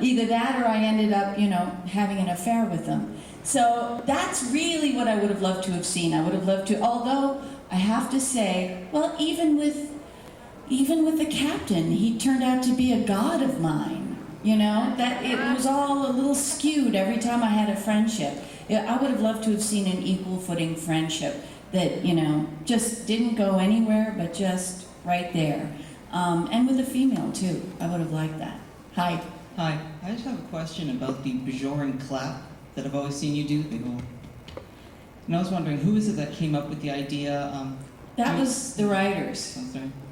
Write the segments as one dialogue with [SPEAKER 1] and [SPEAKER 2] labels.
[SPEAKER 1] Either that or I ended up, having an affair with them. So that's really what I would have loved to have seen. I would have loved to, although I have to say, well, even with the captain, he turned out to be a god of mine. That it was all a little skewed every time I had a friendship. I would have loved to have seen an equal footing friendship that, just didn't go anywhere, but just right there. And with a female, too. I would have liked that. Hi.
[SPEAKER 2] Hi. I just have a question about the Bajoran clap that I've always seen you do. And I was wondering, who is it that came up with the idea?
[SPEAKER 1] That was the writers.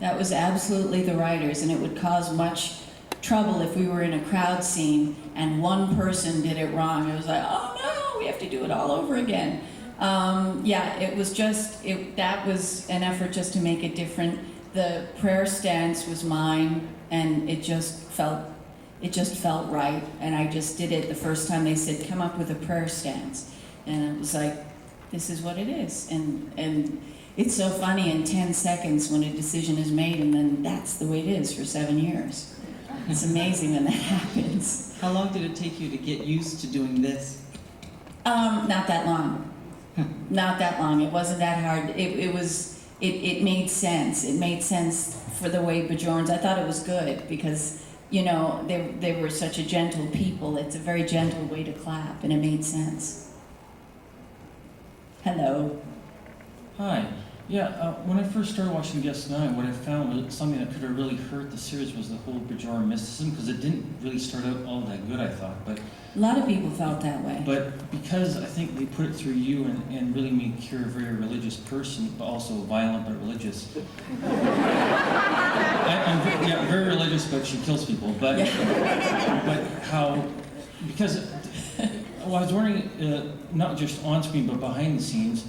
[SPEAKER 1] That was absolutely the writers, and it would cause much trouble if we were in a crowd scene and one person did it wrong. It was like, oh no, we have to do it all over again. It was just, that was an effort just to make it different. The prayer stance was mine, and it just felt right, and I just did it the first time they said, come up with a prayer stance. And it was like, this is what it is. And it's so funny in 10 seconds when a decision is made, and then that's the way it is for 7 years. It's amazing when that happens.
[SPEAKER 2] How long did it take you to get used to doing this?
[SPEAKER 1] Not that long. Not that long. It wasn't that hard. It made sense. It made sense for the way Bajorans, I thought it was good because, they were such a gentle people. It's a very gentle way to clap, and it made sense. Hello.
[SPEAKER 3] Hi. Yeah, when I first started watching DS9, what I found was something that could have really hurt the series was the whole Bajoran mysticism, because it didn't really start out all that good, I thought. But
[SPEAKER 1] a lot of people felt that way.
[SPEAKER 3] But because I think they put it through you and really made Kira a very religious person, but also violent but religious. I'm very religious, but she kills people. But because I was wondering, not just on screen, but behind the scenes,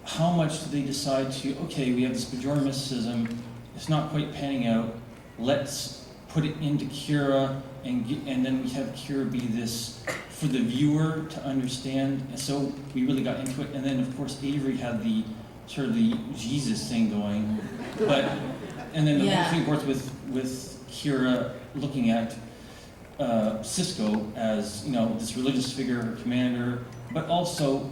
[SPEAKER 3] how much do they decide to, okay, we have this Bajoran mysticism, it's not quite panning out, let's put it into Kira, and then we have Kira be this, for the viewer to understand, and so we really got into it, and then of course Avery had the, sort of the Jesus thing going, and then the whole thing forth with Kira looking at Cisco as, this religious figure, her commander, but also,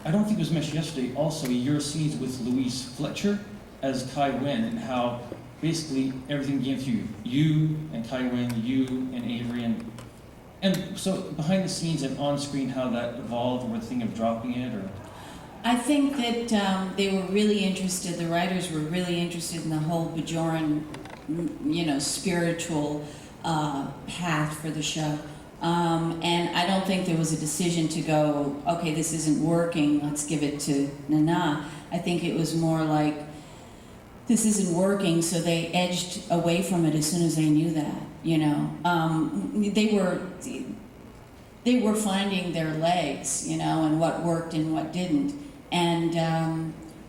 [SPEAKER 3] I don't think it was mentioned yesterday, also your scenes with Louise Fletcher as Kai Wynn, and how basically everything came through you and Kai Wynn, you and Avery, and so behind the scenes and on screen, how that evolved, or the thing of dropping it, or?
[SPEAKER 1] I think that they were really interested, the writers were really interested in the whole Bajoran, spiritual path for the show. And I don't think there was a decision to go, okay, this isn't working, let's give it to Nana. I think it was more like, this isn't working, so they edged away from it as soon as they knew that, They were finding their legs, and what worked and what didn't. And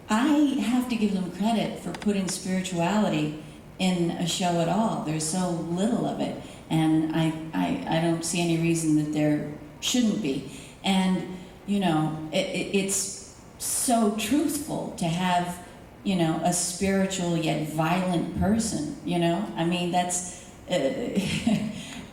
[SPEAKER 1] I have to give them credit for putting spirituality in a show at all. There's so little of it. And I don't see any reason that there shouldn't be. And, it's so truthful to have, a spiritual yet violent person, I mean, that's,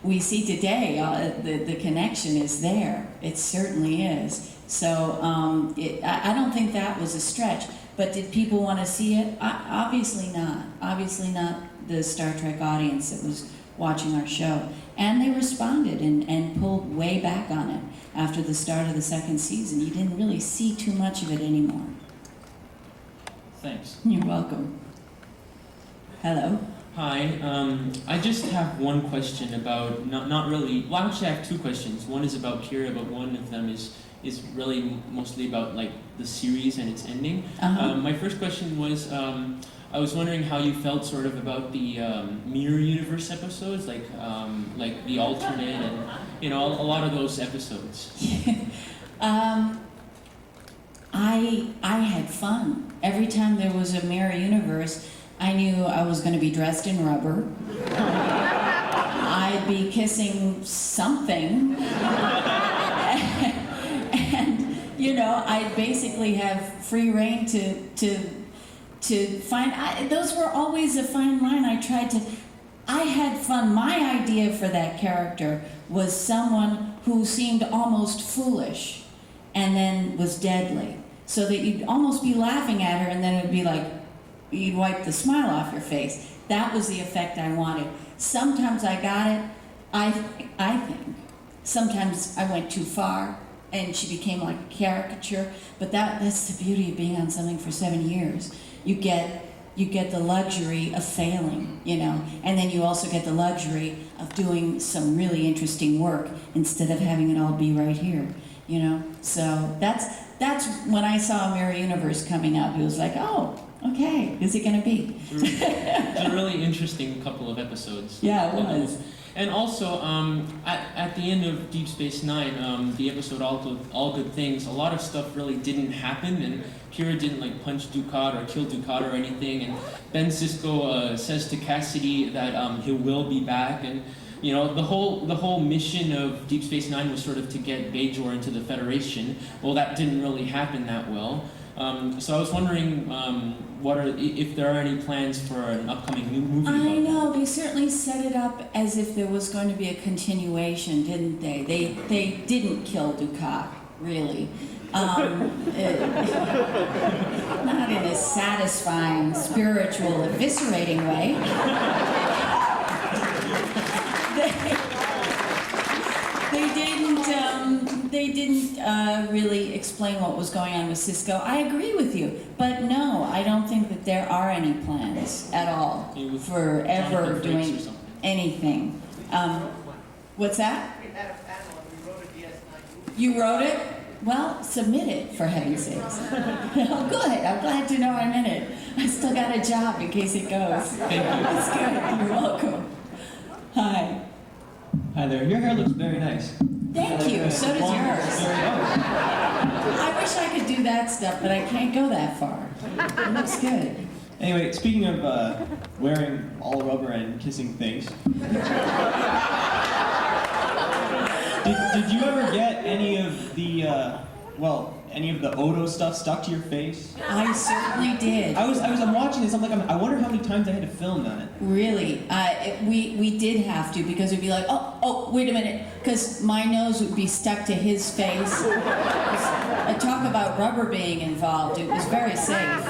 [SPEAKER 1] we see today, the connection is there. It certainly is. So I don't think that was a stretch. But did people want to see it? Obviously not. Obviously not the Star Trek audience that was watching our show. And they responded and pulled way back on it after the start of the second season. You didn't really see too much of it anymore.
[SPEAKER 3] Thanks.
[SPEAKER 1] You're welcome. Hello.
[SPEAKER 4] Hi, I just have one question about, not really, well actually I have two questions. One is about Kira, but one of them is really mostly about like the series and its ending. My first question was, I was wondering how you felt sort of about the Mirror Universe episodes, like the alternate and, a lot of those episodes.
[SPEAKER 1] I had fun. Every time there was a Mirror Universe, I knew I was going to be dressed in rubber. I'd be kissing something. And, I'd basically have free reign to find, those were always a fine line. I tried to I had fun. My idea for that character was someone who seemed almost foolish and then was deadly. So that you'd almost be laughing at her and then it would be like, you'd wipe the smile off your face. That was the effect I wanted. Sometimes I got it, I think. Sometimes I went too far and she became like a caricature, but that's the beauty of being on something for 7 years. You get the luxury of failing, you know, and then you also get the luxury of doing some really interesting work instead of having it all be right here, you know. So that's when I saw Mirror Universe coming up. It was like, oh, okay, is it going to be?
[SPEAKER 4] It's a really interesting couple of episodes.
[SPEAKER 1] Yeah, it was.
[SPEAKER 4] And also, at the end of Deep Space Nine, the episode All Good Things, a lot of stuff really didn't happen, and Kira didn't like punch Dukat or kill Dukat or anything, and Ben Sisko says to Cassidy that he will be back, and you know the whole mission of Deep Space Nine was sort of to get Bajor into the Federation. Well, that didn't really happen that well. So I was wondering if there are any plans for an upcoming new movie.
[SPEAKER 1] I know, they certainly set it up as if there was going to be a continuation, didn't they? They didn't kill Dukat, really. Not in a satisfying, spiritual, eviscerating way. They didn't really explain what was going on with Cisco. I agree with you, but no, I don't think that there are any plans at all for ever doing anything. What's that?
[SPEAKER 5] We had a panel and we wrote a DS9 movie.
[SPEAKER 1] You wrote it? Well, submit it, for heaven's sakes. Oh, good. I'm glad to know I'm in it. I still got a job in case it goes.
[SPEAKER 4] Thank you.
[SPEAKER 1] That's good. You're welcome. Hi.
[SPEAKER 6] Hi there. Your hair looks very nice.
[SPEAKER 1] Thank you. So does yours. I wish I could do that stuff, but I can't go that far. It looks good.
[SPEAKER 6] Anyway, speaking of wearing all rubber and kissing things, did you ever get any of the any of the Odo stuff stuck to your face?
[SPEAKER 1] I certainly did.
[SPEAKER 6] I'm watching this. I'm like, I wonder how many times I had to film that.
[SPEAKER 1] Really, we did have to, because it'd be like, oh, wait a minute, because my nose would be stuck to his face. Talk about rubber being involved. It was very safe.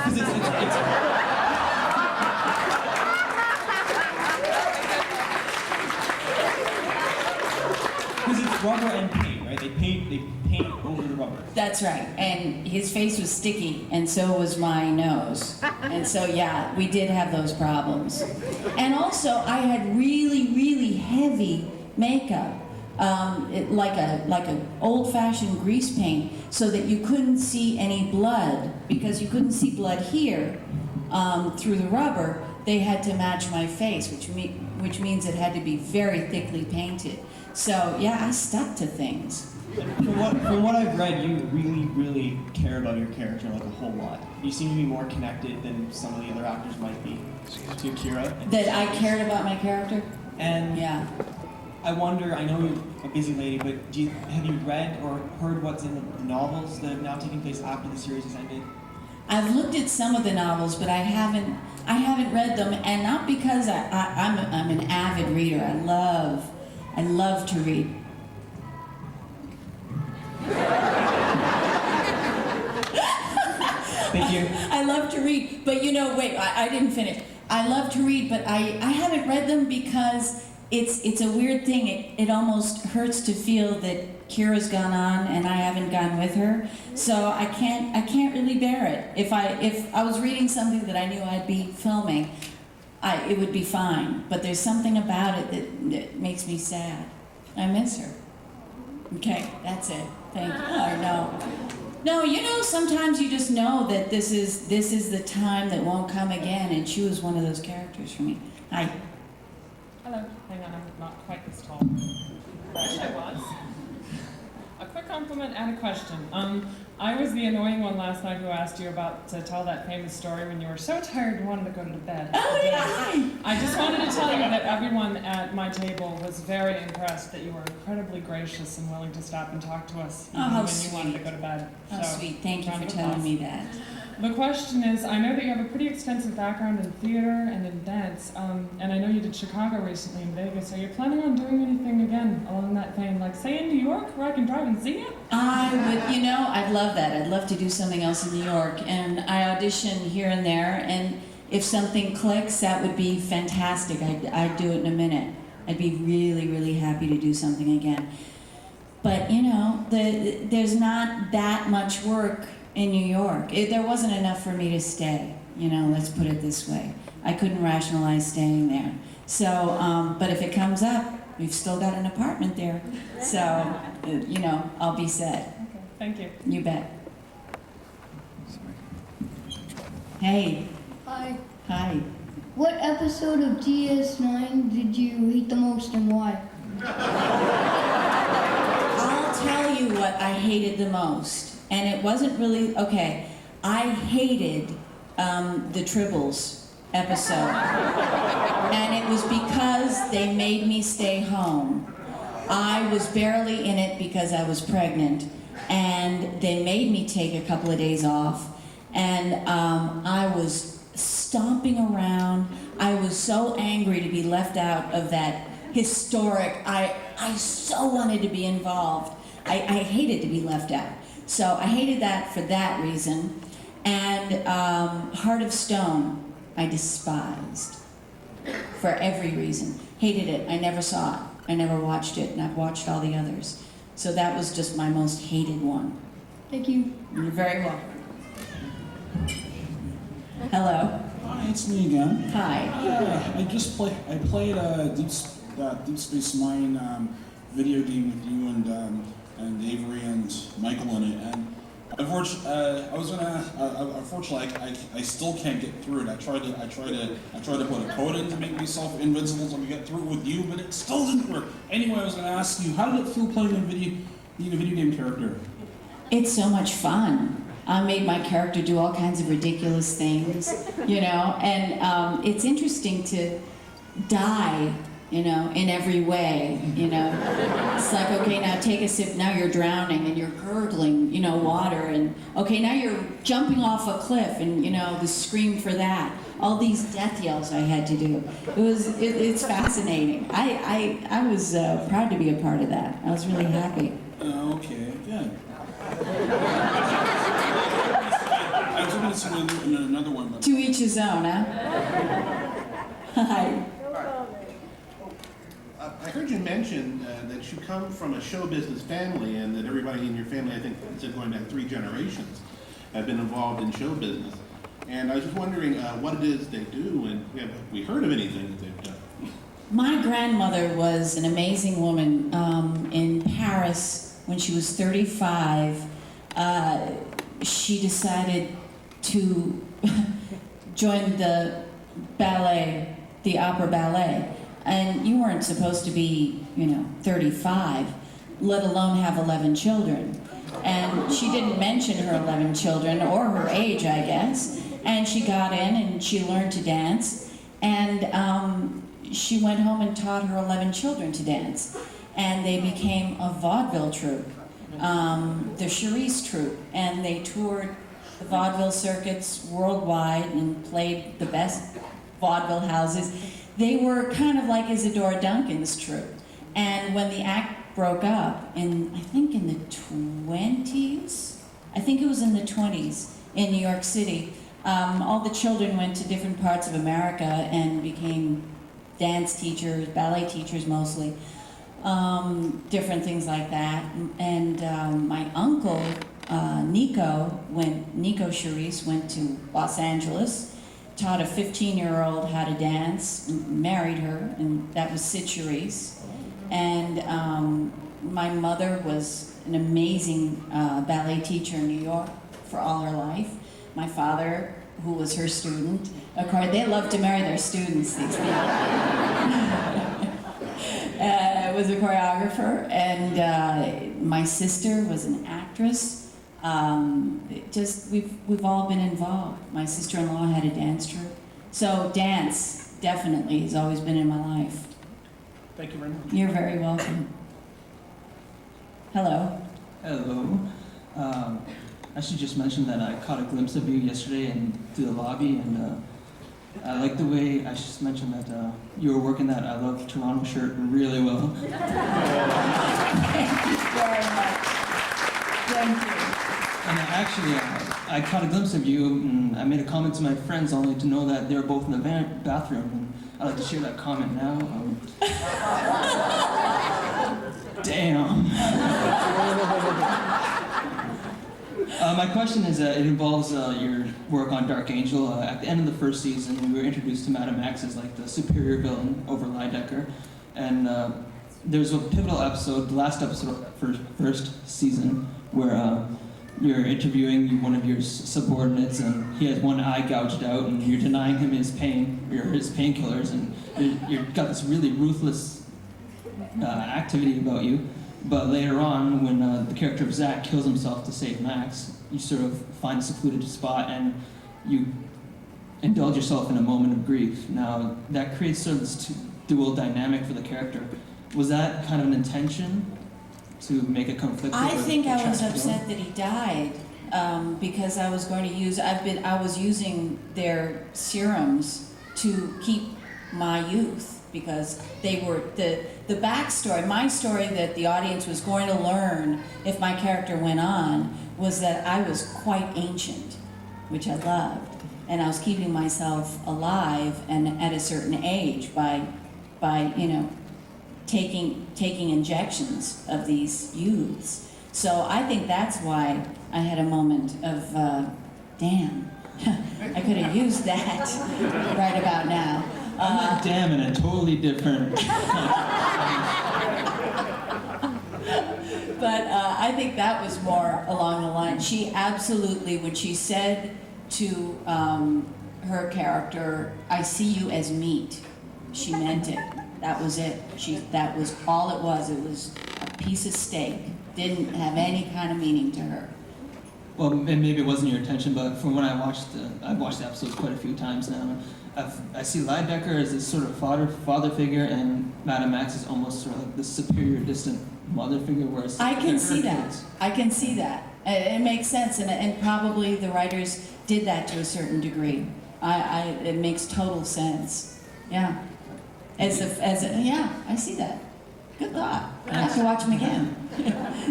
[SPEAKER 6] Because it's rubber and paint, right? They paint over the rubber.
[SPEAKER 1] That's right, and his face was sticky, and so was my nose. And so, yeah, we did have those problems. And also, I had really, really heavy makeup, like a old-fashioned grease paint, so that you couldn't see any blood, because you couldn't see blood here through the rubber. They had to match my face, which means it had to be very thickly painted. So, yeah, I stuck to things.
[SPEAKER 6] From what I've read, you really, really care about your character like a whole lot. You seem to be more connected than some of the other actors might be to Kira.
[SPEAKER 1] That I cared about my character?
[SPEAKER 6] And
[SPEAKER 1] Yeah.
[SPEAKER 6] I wonder, I know you're a busy lady, but have you read or heard what's in the novels that have now taken place after the series has ended?
[SPEAKER 1] I've looked at some of the novels, but I haven't read them, and not because I'm an avid reader. I love to read.
[SPEAKER 6] Thank you.
[SPEAKER 1] I love to read, but wait, I didn't finish. I love to read, but I haven't read them because it's a weird thing. It almost hurts to feel that Kira's gone on and I haven't gone with her. So I can't really bear it. If I was reading something that I knew I'd be filming, it would be fine. But there's something about it that makes me sad. I miss her. Okay, that's it. Thank you. Oh, no, sometimes you just know that this is the time that won't come again, and she was one of those characters for me. Hi.
[SPEAKER 7] Hello. Hang on, I'm not quite this tall. I wish I was. A quick compliment and a question. I was the annoying one last night who asked you to tell that famous story when you were so tired you wanted to go to bed.
[SPEAKER 1] Oh, yeah, hi.
[SPEAKER 7] I just wanted to tell you that everyone at my table was very impressed that you were incredibly gracious and willing to stop and talk to us even
[SPEAKER 1] how
[SPEAKER 7] when you wanted to
[SPEAKER 1] sweet.
[SPEAKER 7] go to bed.
[SPEAKER 1] Oh,
[SPEAKER 7] So,
[SPEAKER 1] sweet. Thank you
[SPEAKER 7] round
[SPEAKER 1] for
[SPEAKER 7] of
[SPEAKER 1] telling
[SPEAKER 7] applause.
[SPEAKER 1] me that.
[SPEAKER 7] The question is, I know that you have a pretty extensive background in theater and in dance, and I know you did Chicago recently in Vegas. Are you planning on doing anything again along that vein, like say in New York, where I can drive and see you?
[SPEAKER 1] I would, I'd love that. I'd love to do something else in New York, and I audition here and there, and if something clicks, that would be fantastic. I'd do it in a minute. I'd be really, really happy to do something again. But, there's not that much work in New York. There wasn't enough for me to stay, let's put it this way. I couldn't rationalize staying there. So, but if it comes up, we've still got an apartment there. So, I'll be set.
[SPEAKER 7] Okay, thank you.
[SPEAKER 1] You bet. Hey.
[SPEAKER 8] Hi.
[SPEAKER 1] Hi.
[SPEAKER 8] What episode of DS9 did you hate the most and why?
[SPEAKER 1] I'll tell you what I hated the most. And it wasn't really, okay, I hated the Tribbles episode. And it was because they made me stay home. I was barely in it because I was pregnant. And they made me take a couple of days off. And I was stomping around. I was so angry to be left out of that historic, I so wanted to be involved. I hated to be left out. So I hated that for that reason. And Heart of Stone, I despised for every reason. Hated it. I never saw it. I never watched it, and I've watched all the others. So that was just my most hated one.
[SPEAKER 8] Thank you.
[SPEAKER 1] You're very welcome. Hello.
[SPEAKER 9] Hi, it's me again.
[SPEAKER 1] Hi.
[SPEAKER 9] I played Deep Space Nine video game with you and Avery and Michael in it, and unfortunately, I still can't get through it. I tried to put a code in to make myself invincible so I could get through it with you, but it still didn't work. Anyway, I was going to ask you, how did it feel playing being a video game character?
[SPEAKER 1] It's so much fun. I made my character do all kinds of ridiculous things, and it's interesting to die, in every way, It's like, okay, now take a sip, now you're drowning and you're gurgling, water, and okay, now you're jumping off a cliff and, the scream for that. All these death yells I had to do. It's fascinating. I was proud to be a part of that. I was really happy.
[SPEAKER 9] Okay, good. I was going to say another one, but...
[SPEAKER 1] To each his own, huh? Hi.
[SPEAKER 10] I heard you mention that you come from a show business family and that everybody in your family, I think it's going back 3 generations, have been involved in show business. And I was just wondering what it is they do, and have we heard of anything that they've done?
[SPEAKER 1] My grandmother was an amazing woman. In Paris, when she was 35, she decided to join the ballet, the opera ballet. And you weren't supposed to be, 35, let alone have 11 children. And she didn't mention her 11 children or her age, I guess. And she got in and she learned to dance. And she went home and taught her 11 children to dance. And they became a vaudeville troupe, the Charisse troupe. And they toured the vaudeville circuits worldwide and played the best vaudeville houses. They were kind of like Isadora Duncan's troupe. And when the act broke up, I think in the 20s, I think it was in the 20s in New York City, all the children went to different parts of America and became dance teachers, ballet teachers mostly, different things like that. And my uncle, Nico Charisse, went to Los Angeles, taught a 15-year-old how to dance, married her, and that was Sid Charisse. And my mother was an amazing ballet teacher in New York for all her life. My father, who was her student, of course, they love to marry their students, these people. Was a choreographer, and my sister was an actress. We've all been involved. My sister-in-law had a dance troupe. So dance, definitely, has always been in my life.
[SPEAKER 9] Thank you very much.
[SPEAKER 1] You're very welcome. Hello.
[SPEAKER 11] Hello.
[SPEAKER 6] I should just mention that I caught a glimpse of you yesterday through the lobby, and I like the way, I should just mention that you were working that I Love Toronto shirt really well.
[SPEAKER 1] Thank you very much. Thank you.
[SPEAKER 6] And actually, I caught a glimpse of you, and I made a comment to my friends only to know that they were both in the bathroom, and I'd like to share that comment now. Damn. My question is, it involves your work on Dark Angel. At the end of the first season, we were introduced to Madame X as like the superior villain over Lidecker, and there's a pivotal episode, the last episode of first season, where you're interviewing one of your subordinates, and he has one eye gouged out, and you're denying him his pain, or his painkillers, and you've got this really ruthless activity about you. But later on, when the character of Zach kills himself to save Max, you sort of find a secluded spot and you indulge yourself in a moment of grief. Now, that creates sort of this dual dynamic for the character. Was that kind of an intention to make a conflict?
[SPEAKER 1] I think I was upset that he died because I was going to use, I was using their serums to keep my youth, because they were, the backstory, my story that the audience was going to learn if my character went on was that I was quite ancient, which I loved, and I was keeping myself alive and at a certain age by you know, taking injections of these youths. So I think that's why I had a moment of, damn, I could have used that right about now.
[SPEAKER 6] I'm not damn in a totally different...
[SPEAKER 1] But I think that was more along the line. She absolutely, when she said to her character, "I see you as meat," she meant it. That was it. That was all it was. It was a piece of steak. Didn't have any kind of meaning to her.
[SPEAKER 6] Well, and maybe it wasn't your intention, but from when I've watched the episodes quite a few times now, I see Lidecker as this sort of father figure, and Madame Max is almost sort of like this superior, distant mother figure, whereas
[SPEAKER 1] I can see that.
[SPEAKER 6] kids.
[SPEAKER 1] I can see that. It makes sense, and probably the writers did that to a certain degree. It makes total sense. Yeah. Yeah, I see that. Good thought. I have to watch them again.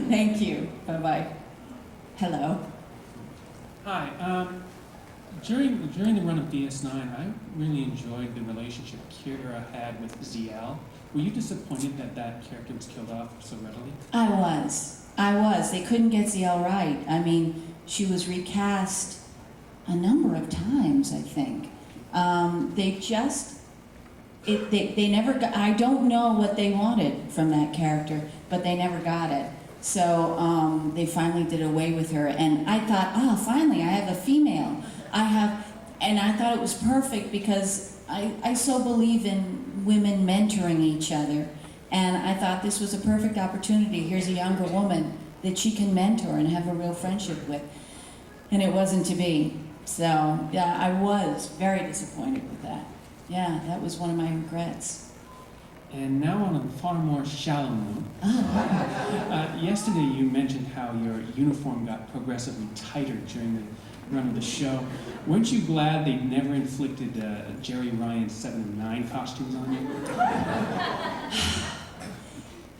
[SPEAKER 1] Thank you. Bye-bye. Hello.
[SPEAKER 11] Hi. During the run of DS9, I really enjoyed the relationship Kira had with ZL. Were you disappointed that that character was killed off so readily?
[SPEAKER 1] I was. They couldn't get ZL right. I mean, she was recast a number of times, I think. They never got, I don't know what they wanted from that character, but they never got it. So they finally did away with her, and I thought, oh, finally, I have a female. And I thought it was perfect because I so believe in women mentoring each other, and I thought this was a perfect opportunity. Here's a younger woman that she can mentor and have a real friendship with, and it wasn't to be. So yeah, I was very disappointed with that. Yeah, that was one of my regrets.
[SPEAKER 11] And now on a far more shallow note. Yesterday you mentioned how your uniform got progressively tighter during the run of the show. Weren't you glad they never inflicted Jerry Ryan's 7 and 9 costumes on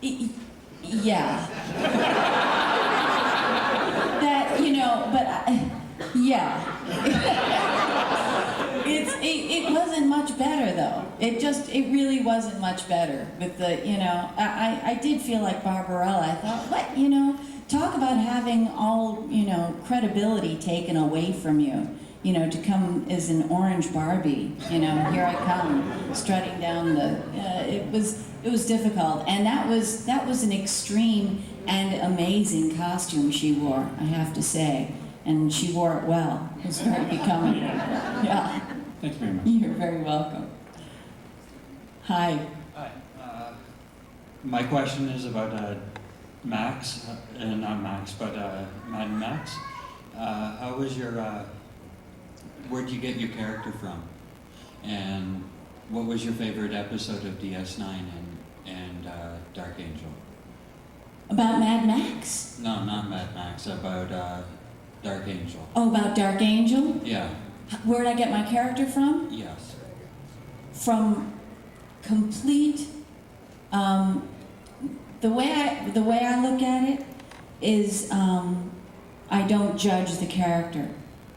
[SPEAKER 11] you?
[SPEAKER 1] Yeah. That, you know, but yeah. It wasn't much better though. It really wasn't much better with the, you know, I did feel like Barbarella. I thought, what, you know, talk about having all, you know, credibility taken away from you, you know, to come as an orange Barbie, you know, here I come, strutting down the, it was difficult. And that was an extreme and amazing costume she wore, I have to say. And she wore it well. It was very becoming. Yeah.
[SPEAKER 11] Thank you very much.
[SPEAKER 1] You're very welcome. Hi.
[SPEAKER 12] Hi. My question is about Max, not Max, but Mad Max. How was your, where'd you get your character from? And what was your favorite episode of DS9 and Dark Angel?
[SPEAKER 1] About Mad Max?
[SPEAKER 12] No, not Mad Max, about Dark Angel.
[SPEAKER 1] Oh, about Dark Angel?
[SPEAKER 12] Yeah.
[SPEAKER 1] Where'd I get my character from?
[SPEAKER 12] Yes.
[SPEAKER 1] From complete, the way I look at it is, I don't judge the character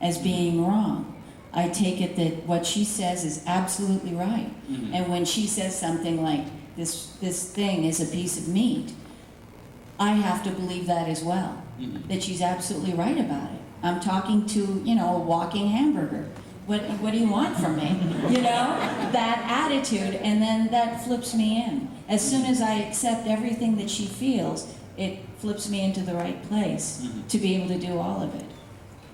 [SPEAKER 1] as being wrong. I take it that what she says is absolutely right.
[SPEAKER 12] Mhm.
[SPEAKER 1] And when she says something like, this thing is a piece of meat, I have to believe that as well,
[SPEAKER 12] Mhm.
[SPEAKER 1] that she's absolutely right about it. I'm talking to, a walking hamburger. What do you want from me? That attitude, and then that flips me in. As soon as I accept everything that she feels, it flips me into the right place
[SPEAKER 12] Mhm.
[SPEAKER 1] to be able to do all of it.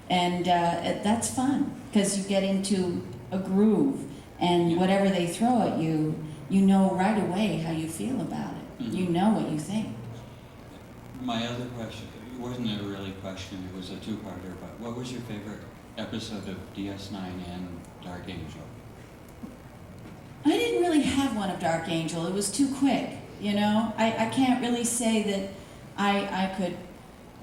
[SPEAKER 1] And that's fun, because you get into a groove, and whatever they throw at you, you know right away how you feel about it.
[SPEAKER 12] Mhm.
[SPEAKER 1] You know what you think.
[SPEAKER 12] My other question, it wasn't a really question, it was a two-parter, but what was your favorite episode of DS9 and Dark Angel?
[SPEAKER 1] I didn't really have one of Dark Angel. It was too quick, I can't really say that I could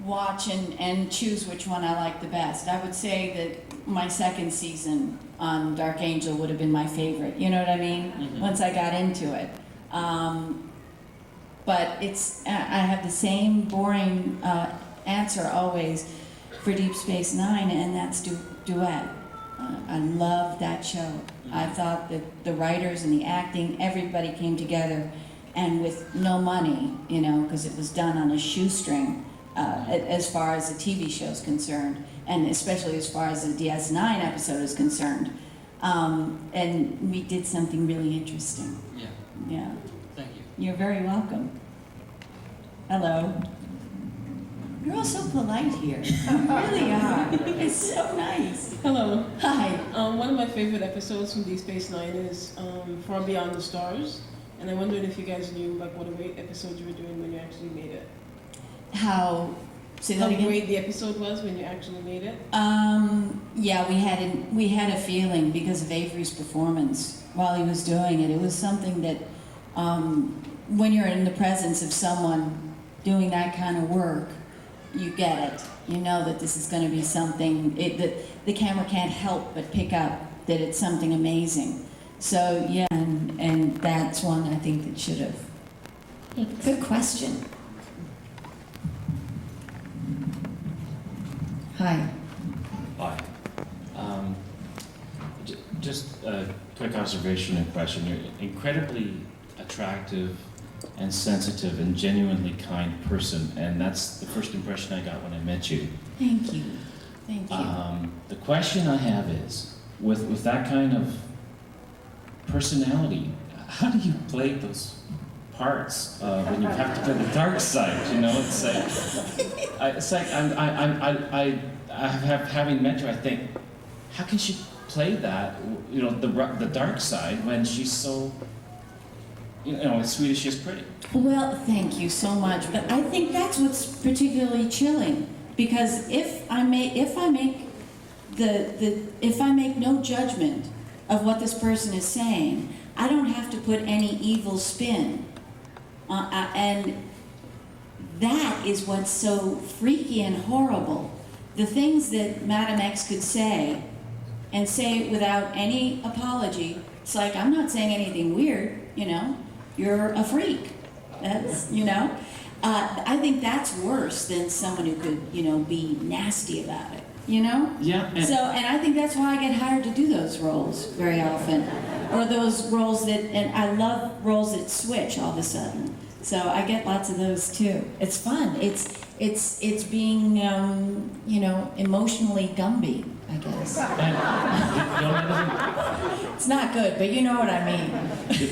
[SPEAKER 1] watch and choose which one I like the best. I would say that my second season on Dark Angel would have been my favorite, you know what I mean?
[SPEAKER 12] Mhm.
[SPEAKER 1] Once I got into it. But I have the same boring answer always for Deep Space Nine, and that's Duet. I love that show. I thought that the writers and the acting, everybody came together, and with no money, because it was done on a shoestring, as far as the TV show is concerned, and especially as far as the DS9 episode is concerned. And we did something really interesting.
[SPEAKER 12] Yeah,
[SPEAKER 1] Yeah.
[SPEAKER 12] thank you.
[SPEAKER 1] You're very welcome. Hello. You're all so polite here. You really are. It's so nice.
[SPEAKER 13] Hello.
[SPEAKER 1] Hi.
[SPEAKER 13] One of my favorite episodes from Deep Space Nine is Far Beyond the Stars, and I wondered if you guys knew what a great episode you were doing when you actually made it.
[SPEAKER 1] How? Say that
[SPEAKER 13] How
[SPEAKER 1] again?
[SPEAKER 13] great the episode was when you actually made it.
[SPEAKER 1] Yeah, we had a feeling because of Avery's performance while he was doing it. It was something that, when you're in the presence of someone doing that kind of work, you get it. You know that this is going to be something that the camera can't help but pick up that it's something amazing. So yeah, and that's one I think that should have. Good question. Hi.
[SPEAKER 14] Hi. Just a quick observation and question. You're incredibly attractive and sensitive and genuinely kind person, and that's the first impression I got when I met you.
[SPEAKER 1] Thank you. Thank you.
[SPEAKER 14] The question I have is, with that kind of personality, how do you play those parts when you have to play the dark side? It's like having met you, I think, how can she play that? The dark side when she's so, as sweet as she is pretty.
[SPEAKER 1] Well, thank you so much. But I think that's what's particularly chilling, because if I make no judgment of what this person is saying, I don't have to put any evil spin, and that is what's so freaky and horrible. The things that Madam X could say, and say it without any apology. It's like, I'm not saying anything weird, you're a freak. That's, I think that's worse than someone who could, be nasty about it,
[SPEAKER 14] Yeah.
[SPEAKER 1] And I think that's why I get hired to do those roles very often. Or those roles and I love roles that switch all of a sudden. So I get lots of those too. It's fun. It's being, emotionally Gumby, I guess. It's not good, but you know what I mean.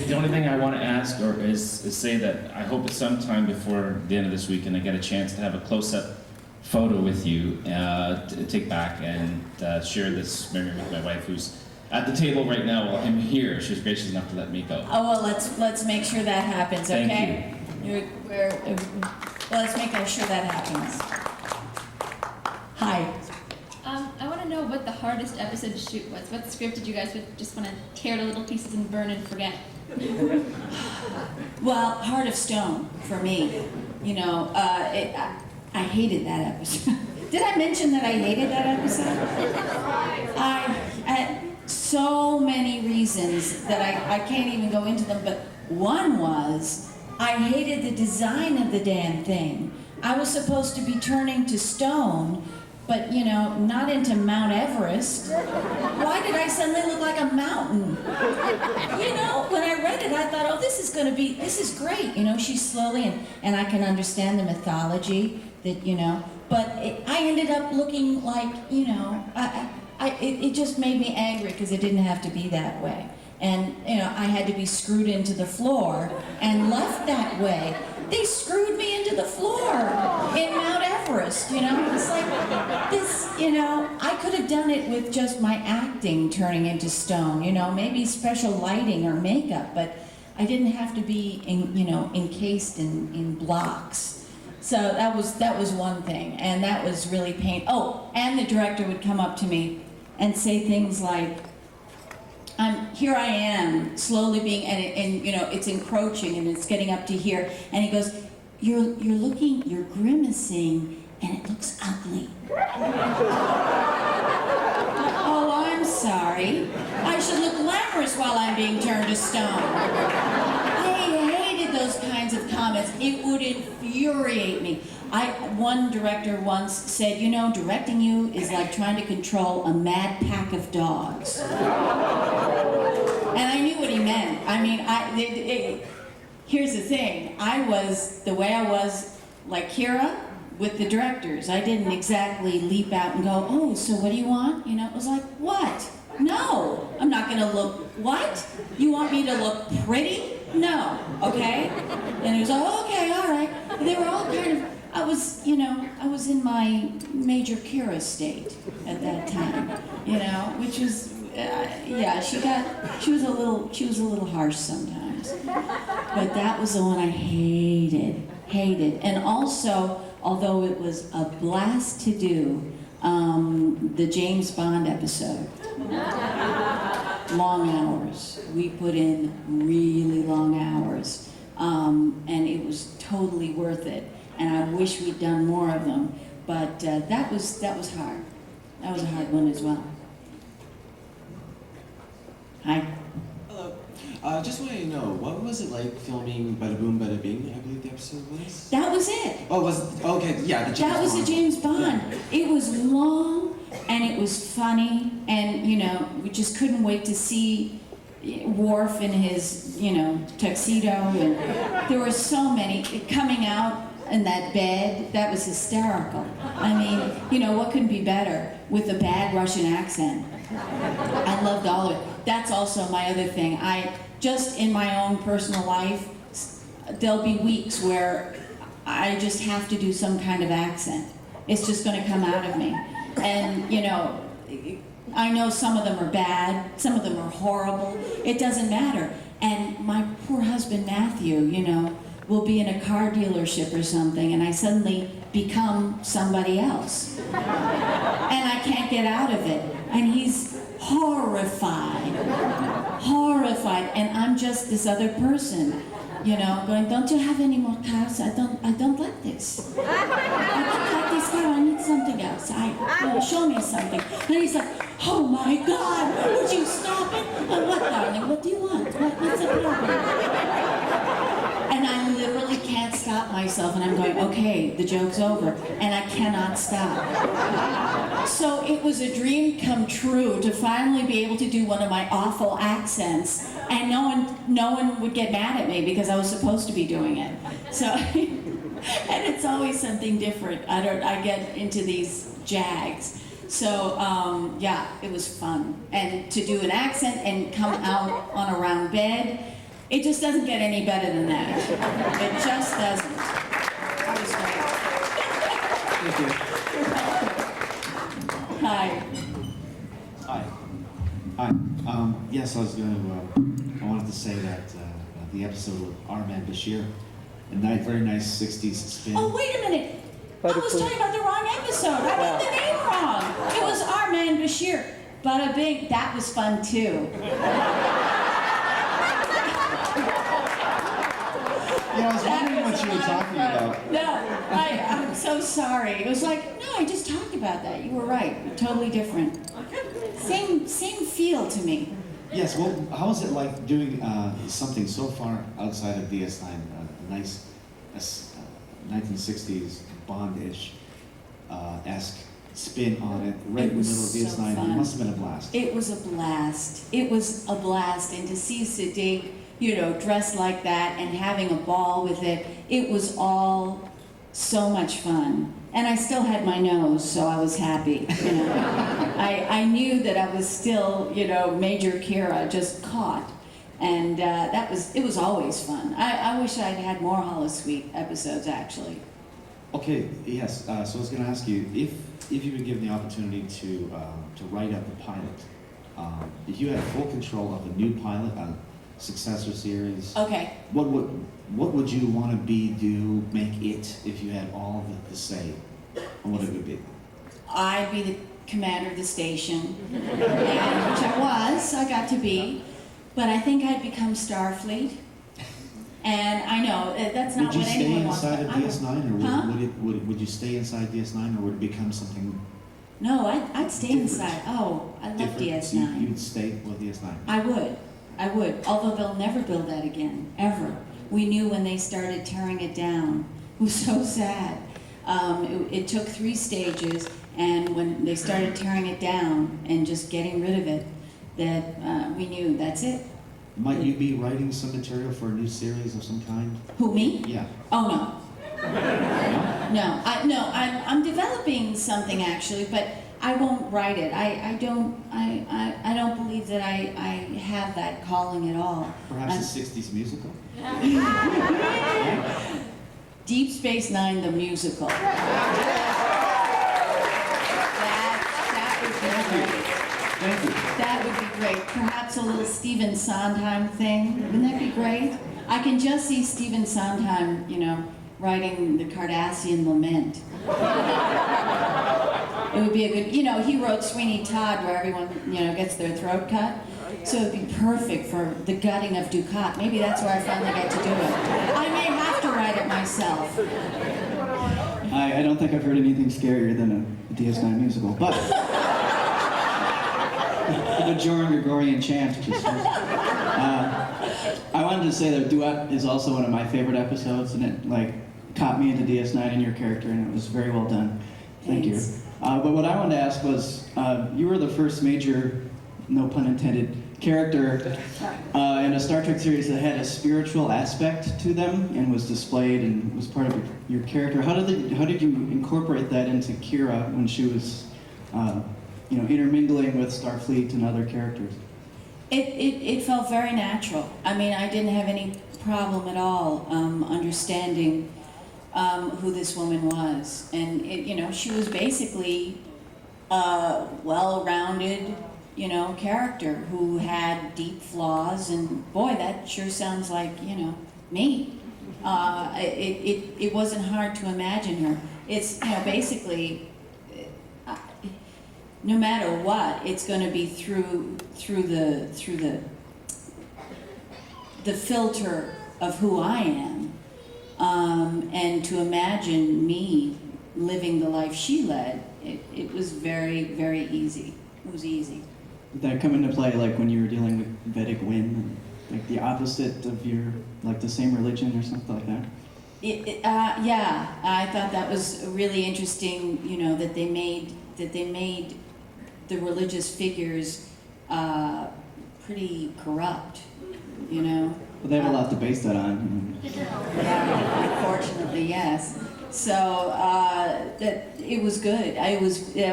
[SPEAKER 14] The only thing I want to ask is say that I hope sometime before the end of this weekend I get a chance to have a close-up photo with you to take back and share this memory with my wife, who's at the table right now while I'm here. She was gracious enough to let me go.
[SPEAKER 1] Oh, well, let's make sure that happens,
[SPEAKER 14] Thank
[SPEAKER 1] okay? Let's make sure that happens. Hi.
[SPEAKER 15] I want to know what the hardest episode to shoot was. What script did you guys just want to tear to little pieces and burn and forget?
[SPEAKER 1] Well, Heart of Stone for me. I hated that episode. Did I mention that I hated that episode? So many reasons that I can't even go into them, but one was I hated the design of the damn thing. I was supposed to be turning to stone, but you know, not into Mount Everest. Why did I suddenly look like a mountain? You know, when I read it, I thought, oh, this is great. You know, she's slowly, and I can understand the mythology that, you know, but I ended up looking like, you know, it just made me angry because it didn't have to be that way. And, you know, I had to be screwed into the floor and left that way. They screwed me into the floor in Mount Everest, you know? It's like this, you know, I could have done it with just my acting turning into stone, you know, maybe special lighting or makeup, but I didn't have to be, encased in blocks. So that was one thing, and that was really painful. Oh, and the director would come up to me and say things like, here I am, slowly being, and you know, it's encroaching and it's getting up to here, and he goes, you're grimacing, and it looks ugly. Oh, I'm sorry. I should look glamorous while I'm being turned to stone. I hated those kinds of comments. It would infuriate me. One director once said, you know, directing you is like trying to control a mad pack of dogs. And I knew what he meant. I mean, here's the thing. The way I was like Kira with the directors. I didn't exactly leap out and go, oh, so what do you want? You know, it was like, what? No, I'm not gonna look, what? You want me to look pretty? No, okay? And he was like, oh, okay, all right. And they were all kind of, I was in my major Kira state at that time, you know, which was, yeah, she was a little harsh sometimes. But that was the one I hated. And also, although it was a blast to do, the James Bond episode. Long hours. We put in really long hours. And it was totally worth it. And I wish we'd done more of them. But that was hard. That was a hard one as well. Hi.
[SPEAKER 16] Hello. Just wanted to know, what was it like filming Bada Boom Bada Bing, I believe the episode was?
[SPEAKER 1] That was it.
[SPEAKER 16] Oh, okay, yeah, the James Bond.
[SPEAKER 1] That was the James Bond.
[SPEAKER 16] Yeah.
[SPEAKER 1] It was long, and it was funny, and, you know, we just couldn't wait to see Worf in his, you know, tuxedo, and there were so many coming out in that bed. That was hysterical. I mean, you know, what could be better with a bad Russian accent? I loved all of it. That's also my other thing. Just in my own personal life, there'll be weeks where I just have to do some kind of accent. It's just going to come out of me. And, you know, I know some of them are bad, some of them are horrible. It doesn't matter. And my poor husband, Matthew, you know, will be in a car dealership or something, and I suddenly become somebody else. And I can't get out of it. And he's horrified, and I'm just this other person, you know, going, don't you have any more cars? I don't like this. I don't like this car, I need something else. Show me something. And he's like, oh my God, would you stop it? What, darling, what do you want? What's the problem? And I literally can't stop myself, and I'm going, okay, the joke's over, and I cannot stop. So it was a dream come true to finally be able to do one of my awful accents, and no one would get mad at me because I was supposed to be doing it. So, and it's always something different. I get into these jags. So, yeah, it was fun. And to do an accent and come out on a round bed, it just doesn't get any better than that. It just doesn't. That was great.
[SPEAKER 16] Thank you.
[SPEAKER 1] Hi.
[SPEAKER 17] Hi. Yes, I wanted to say that the episode with Armand Bashir, a very nice 60s spin.
[SPEAKER 1] Oh, wait a minute. I was talking about the wrong episode. I got the name wrong. It was Armand Bashir. Bada Bing, that was fun too.
[SPEAKER 17] Yeah, I was wondering what what you were talking about.
[SPEAKER 1] No, I'm so sorry. It was like, no, I just talked about that. You were right. Totally different. Same feel to me.
[SPEAKER 17] Yes, well, how was it like doing something so far outside of DS9, a nice 1960s Bond-ish esque spin on it, right in the middle of DS9?
[SPEAKER 1] So fun.
[SPEAKER 17] It must have been a blast.
[SPEAKER 1] It was a blast. It was a blast. And to see Sadiq, you know, dressed like that and having a ball with it, it was all so much fun. And I still had my nose, so I was happy. You know, I knew that I was still, you know, Major Kira, just caught, and it was always fun. I wish I'd had more Holosuite episodes actually.
[SPEAKER 17] Okay, yes. So I was going to ask you if you were given the opportunity to write up the pilot, if you had full control of a new pilot, a successor series.
[SPEAKER 1] Okay.
[SPEAKER 17] What would you want to do, make it, if you had all of the say on what it would be?
[SPEAKER 1] I'd be the commander of the station, and, which I got to be, but I think I'd become Starfleet. And I know that's not what anyone wants.
[SPEAKER 17] Would you stay inside of DS9, or
[SPEAKER 1] Huh?
[SPEAKER 17] would you stay inside DS9, or would it become something?
[SPEAKER 1] No, I'd stay
[SPEAKER 17] different?
[SPEAKER 1] inside. Oh, I love
[SPEAKER 17] Different? So
[SPEAKER 1] DS9.
[SPEAKER 17] you'd stay with DS9.
[SPEAKER 1] I would, although they'll never build that again, ever. We knew when they started tearing it down. It was so sad. It took 3 stages, and when they started tearing it down and just getting rid of it, that we knew that's it.
[SPEAKER 17] Might you be writing some material for a new series of some kind?
[SPEAKER 1] Who, me?
[SPEAKER 17] Yeah.
[SPEAKER 1] Oh, no. No, I'm developing something actually, but I won't write it. I don't believe that I have that calling at all.
[SPEAKER 17] Perhaps a 60s musical?
[SPEAKER 1] Deep Space Nine, the musical. That would be great.
[SPEAKER 17] Thank you.
[SPEAKER 1] That would be great. Perhaps a little Stephen Sondheim thing. Wouldn't that be great? I can just see Stephen Sondheim, you know, writing the Cardassian Lament. It would be a good, you know, he wrote Sweeney Todd where everyone, you know, gets their throat cut. So it'd be perfect for the gutting of Ducat. Maybe that's where I finally get to do it. I may have to write it myself.
[SPEAKER 18] I don't think I've heard anything scarier than a DS9 musical, but the Bajoran Gregorian chant. I wanted to say that Duet is also one of my favorite episodes, and it like caught me into DS9 and your character, and it was very well done. Thank you. But what I wanted to ask was, you were the first major, no pun intended, character in a Star Trek series that had a spiritual aspect to them and was displayed and was part of your character. How did you incorporate that into Kira when she was, you know, intermingling with Starfleet and other characters?
[SPEAKER 1] It felt very natural. I mean, I didn't have any problem at all understanding who this woman was, and you know, she was basically a well-rounded, you know, character who had deep flaws, and boy, that sure sounds like, you know, me. It wasn't hard to imagine her. It's, you know, basically, no matter what, it's going to be through the filter of who I am, and to imagine me living the life she led, it was very, very easy. It was easy.
[SPEAKER 18] Did that come into play like when you were dealing with Vedic Win, like the opposite of your, like the same religion or something like that?
[SPEAKER 1] Yeah, I thought that was really interesting. You know, that they made the religious figures pretty corrupt. You know.
[SPEAKER 18] Well, they have a lot to base that on.
[SPEAKER 1] Yeah, unfortunately, yes. So that it was good. That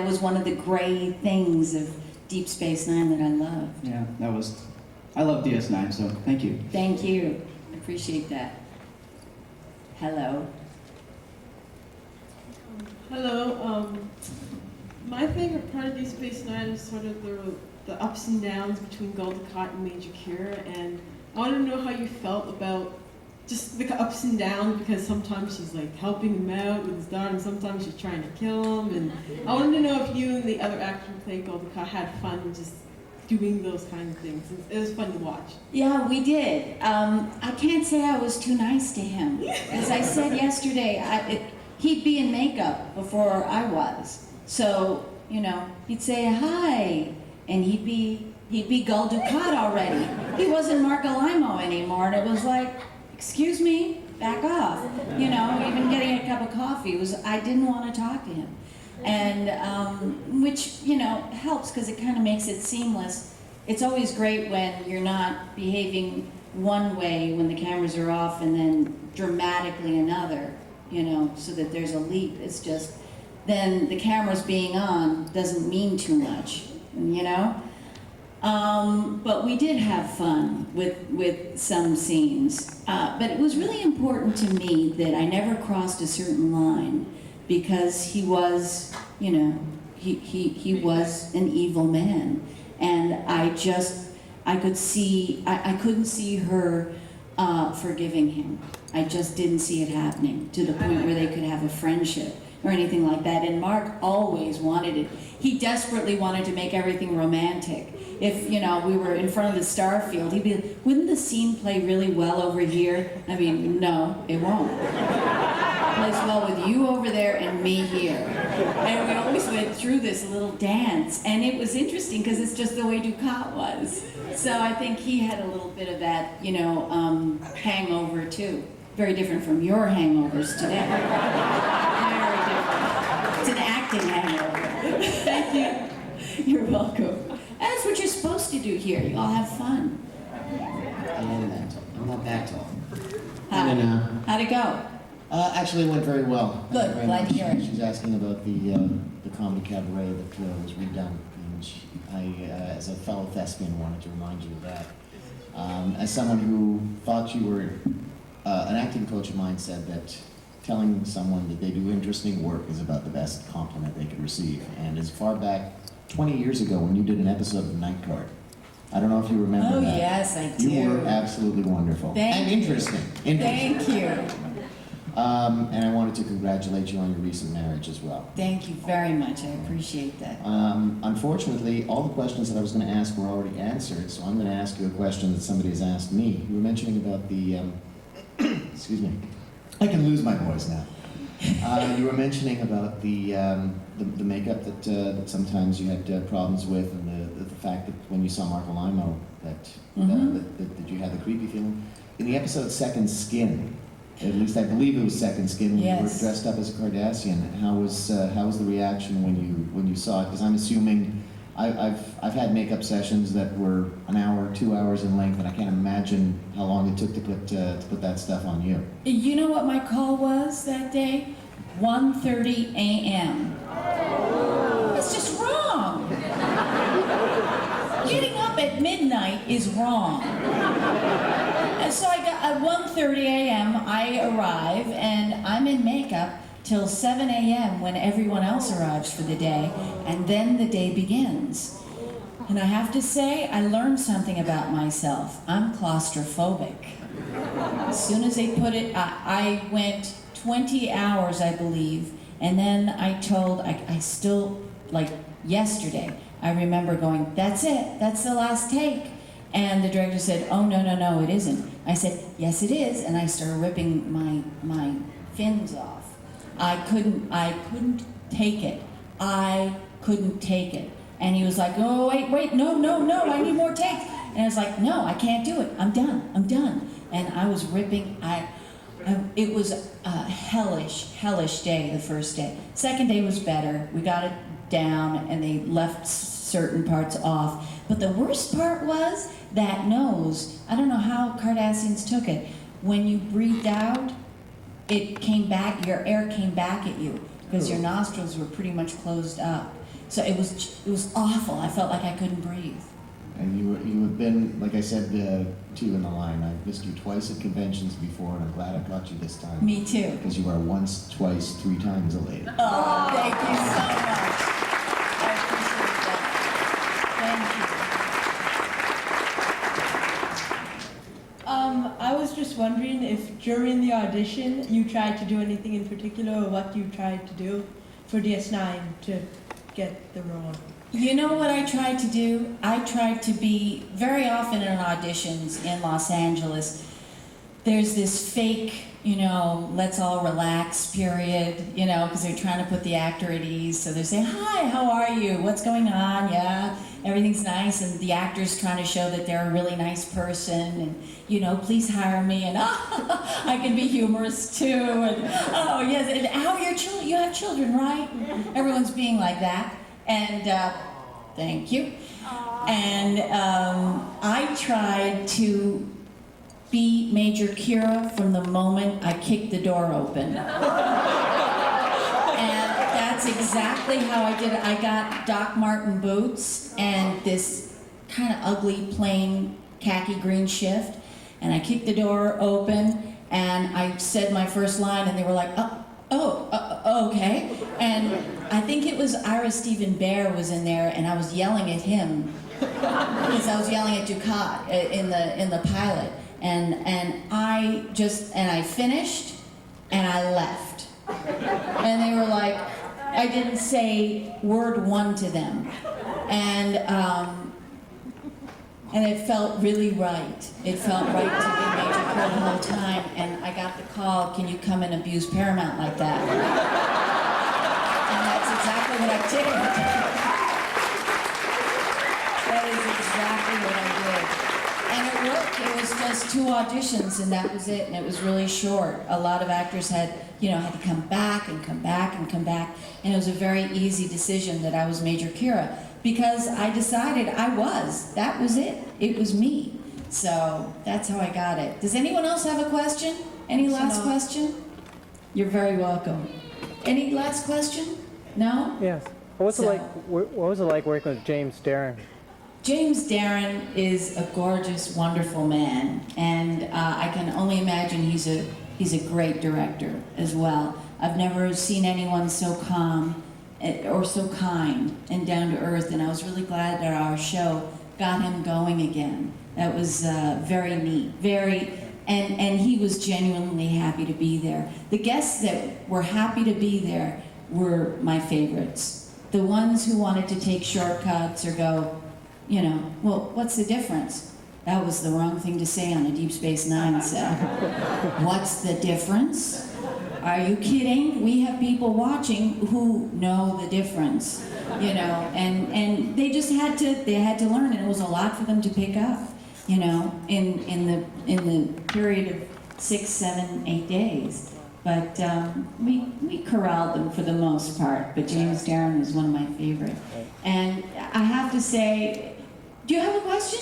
[SPEAKER 1] was one of the great things of Deep Space Nine that I loved.
[SPEAKER 18] Yeah, I love DS9, so thank you.
[SPEAKER 1] Thank you. I appreciate that. Hello.
[SPEAKER 13] Hello. My favorite part of Deep Space Nine is sort of the ups and downs between Gul Dukat and Major Kira, and I want to know how you felt about just the ups and downs, because sometimes she's like helping him out with his daughter, and sometimes she's trying to kill him. And I wanted to know if you and the other actor who played Gul Dukat had fun just doing those kind of things. It was fun to watch.
[SPEAKER 1] Yeah, we did. I can't say I was too nice to him. As I said yesterday, he'd be in makeup before I was. So, you know, he'd say hi, and he'd be Gul Dukat already. He wasn't Mark Alimo anymore, and it was like, excuse me, back off. You know, even getting a cup of coffee I didn't want to talk to him. And which, you know, helps because it kind of makes it seamless. It's always great when you're not behaving one way when the cameras are off and then dramatically another, you know, so that there's a leap. It's just, then the cameras being on doesn't mean too much, you know? But we did have fun with some scenes. But it was really important to me that I never crossed a certain line because he was, you know, he was an evil man. And I couldn't see her forgiving him. I just didn't see it happening to the point where they could have a friendship or anything like that. And Mark always wanted it. He desperately wanted to make everything romantic. If, you know, we were in front of the star field, he'd be like, wouldn't the scene play really well over here? I mean, no, it won't. It plays well with you over there and me here. And we always went through this little dance. And it was interesting because it's just the way Dukat was. So I think he had a little bit of that, you know, hangover too. Very different from your hangovers today. Very different. It's an acting hangover. Thank you. You're welcome. That's what you're supposed to do here. You all have fun.
[SPEAKER 19] I am that tall. I'm not that tall.
[SPEAKER 1] How'd it go?
[SPEAKER 19] Actually, it went very well.
[SPEAKER 1] Good,
[SPEAKER 19] Very
[SPEAKER 1] glad
[SPEAKER 19] much.
[SPEAKER 1] to hear it.
[SPEAKER 19] She's asking about the comedy cabaret that was redone. And I, as a fellow thespian, wanted to remind you of that. As someone who thought you were an acting coach of mine said that telling someone that they do interesting work is about the best compliment they could receive. And as far back 20 years ago when you did an episode of Night Court, I don't know if you remember that.
[SPEAKER 1] Oh, yes, I do.
[SPEAKER 19] You were absolutely wonderful. and interesting.
[SPEAKER 1] Thank you.
[SPEAKER 19] And I wanted to congratulate you on your recent marriage as well.
[SPEAKER 1] Thank you very much. I appreciate that.
[SPEAKER 19] Unfortunately, all the questions that I was going to ask were already answered, so I'm going to ask you a question that somebody has asked me. You were mentioning about the, excuse me, I can lose my voice now. You were mentioning about the makeup that sometimes you had problems with, and the fact that when you saw Mark Alimo that you had the creepy feeling. In the episode Second Skin, at least I believe it was Second Skin, when you were dressed up as a Cardassian, how was the reaction when you saw it? Because I'm assuming I've had makeup sessions that were an hour, 2 hours in length, and I can't imagine how long it took to put that stuff on you.
[SPEAKER 1] You know what my call was that day? 1:30 a.m. It's just wrong. Getting up at midnight is wrong. And so I got at 1:30 a.m. I arrive and I'm in makeup till 7 a.m. when everyone else arrives for the day, and then the day begins. And I have to say, I learned something about myself. I'm claustrophobic. As soon as they put it, I went 20 hours, I believe, and then I still, like yesterday, I remember going, that's it, that's the last take. And the director said, oh, no, it isn't. I said, yes, it is, and I started ripping my fins off. I couldn't take it. I couldn't take it. And he was like, oh, wait, no, I need more takes. And I was like, no, I can't do it. I'm done. And I was ripping, it was a hellish day, the first day. Second day was better. We got it down and they left certain parts off. But the worst part was that nose. I don't know how Cardassians took it. When you breathed out, it came back, your air came back at you because your nostrils were pretty much closed up. So it was awful. I felt like I couldn't breathe.
[SPEAKER 19] And you have been, like I said to you in the line, I've missed you twice at conventions before, and I'm glad I caught you this time.
[SPEAKER 1] Me too.
[SPEAKER 19] Because you are once, twice, 3 times a lady.
[SPEAKER 1] Oh, thank you so much. I appreciate that.
[SPEAKER 20] I was just wondering if during the audition you tried to do anything in particular, or what you tried to do for DS9 to get the role.
[SPEAKER 1] You know what I tried to do? I tried to be, very often in auditions in Los Angeles, there's this fake, let's all relax period, because they're trying to put the actor at ease. So they're saying, hi, how are you? What's going on? Yeah, everything's nice. And the actor's trying to show that they're a really nice person. And, please hire me. And, I can be humorous too. And, oh, yes. And how are your children? You have children, right? Everyone's being like that. And, thank you. And I tried to be Major Kira from the moment I kicked the door open. And that's exactly how I did it. I got Doc Marten boots and this kind of ugly plain khaki green shift, and I kicked the door open and I said my first line and they were like, okay. And I think it was Ira Stephen Bear was in there and I was yelling at him because I was yelling at Ducat in the pilot. And I finished and I left. And they were like, I didn't say word one to them. And it felt really right. It felt right to be Major Kira the whole time. And I got the call, can you come and abuse Paramount like that? And that's exactly what I did. That is exactly what I did. And it worked. It was just 2 auditions and that was it. And it was really short. A lot of actors had to come back and come back and come back. And it was a very easy decision that I was Major Kira because I decided that was it. It was me. So that's how I got it. Does anyone else have a question? Any last question? You're very welcome. Any last question? No?
[SPEAKER 21] Yes. What was it like working with James Darren?
[SPEAKER 1] James Darren is a gorgeous, wonderful man, and I can only imagine he's a great director as well. I've never seen anyone so calm or so kind and down to earth, and I was really glad that our show got him going again. That was very neat, and he was genuinely happy to be there. The guests that were happy to be there were my favorites. The ones who wanted to take shortcuts or go, well, what's the difference? That was the wrong thing to say on a Deep Space Nine set. What's the difference? Are you kidding? We have people watching who know the difference, and they just had to learn, and it was a lot for them to pick up, in the period of 6, 7, 8 days. But we corralled them for the most part, but James Darren was one of my favorites. And I have to say, do you have a question?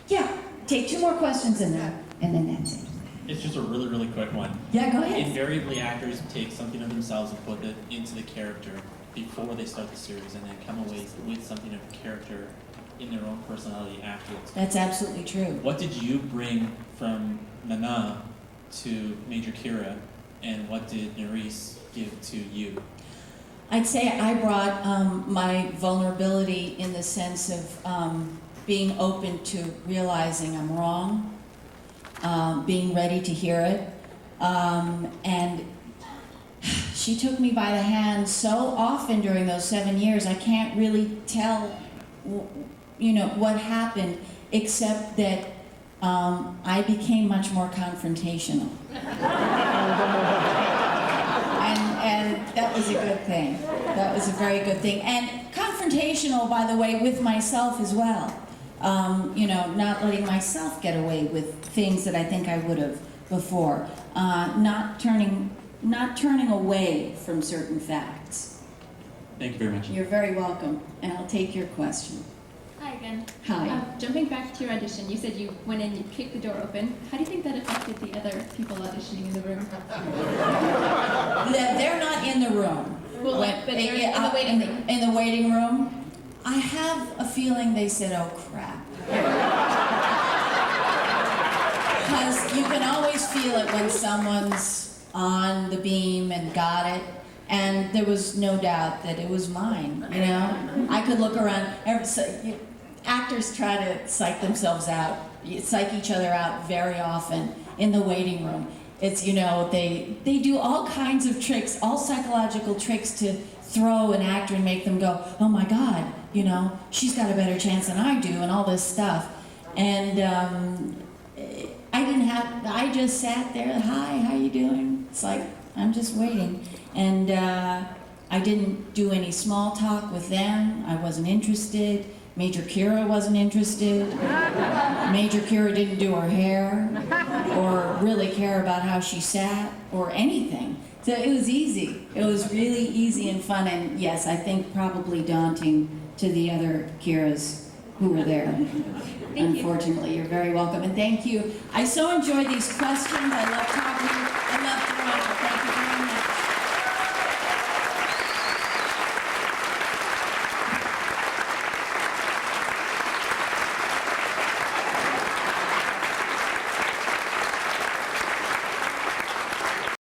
[SPEAKER 1] Yeah, take 2 more questions and then that's it.
[SPEAKER 22] It's just a really, really quick one.
[SPEAKER 1] Yeah, go ahead.
[SPEAKER 22] Invariably, actors take something of themselves and put it into the character before they start the series and then come away with something of the character in their own personality afterwards.
[SPEAKER 1] That's absolutely true.
[SPEAKER 22] What did you bring from Nana to Major Kira, and what did Nerys give to you?
[SPEAKER 1] I'd say I brought my vulnerability in the sense of being open to realizing I'm wrong, being ready to hear it. And she took me by the hand so often during those 7 years, I can't really tell, what happened, except that I became much more confrontational. And that was a good thing. That was a very good thing. And confrontational, by the way, with myself as well. Not letting myself get away with things that I think I would have before. Not turning away from certain facts.
[SPEAKER 22] Thank you very much.
[SPEAKER 1] You're very welcome. And I'll take your question.
[SPEAKER 15] Hi again.
[SPEAKER 1] Hi.
[SPEAKER 15] Jumping back to your audition, you said you went in, you kicked the door open. How do you think that affected the other people auditioning in the room?
[SPEAKER 1] They're not in the room.
[SPEAKER 15] Well, but they're in the waiting room.
[SPEAKER 1] In the waiting room, I have a feeling they said, "Oh crap," because you can always feel it when someone's on the beam and got it. And there was no doubt that it was mine, I could look around. Actors try to psych themselves out, psych each other out very often in the waiting room. It's, you know, they do all kinds of tricks, all psychological tricks to throw an actor and make them go, oh my God, you know, she's got a better chance than I do, and all this stuff. And I just sat there, hi, how you doing? It's like, I'm just waiting. And I didn't do any small talk with them. I wasn't interested. Major Kira wasn't interested. Major Kira didn't do her hair or really care about how she sat or anything. So it was easy. It was really easy and fun, and yes, I think probably daunting to the other Kiras who were there. Unfortunately, you're very welcome, and thank you. I so enjoyed these questions. I love talking to you. I love Toronto.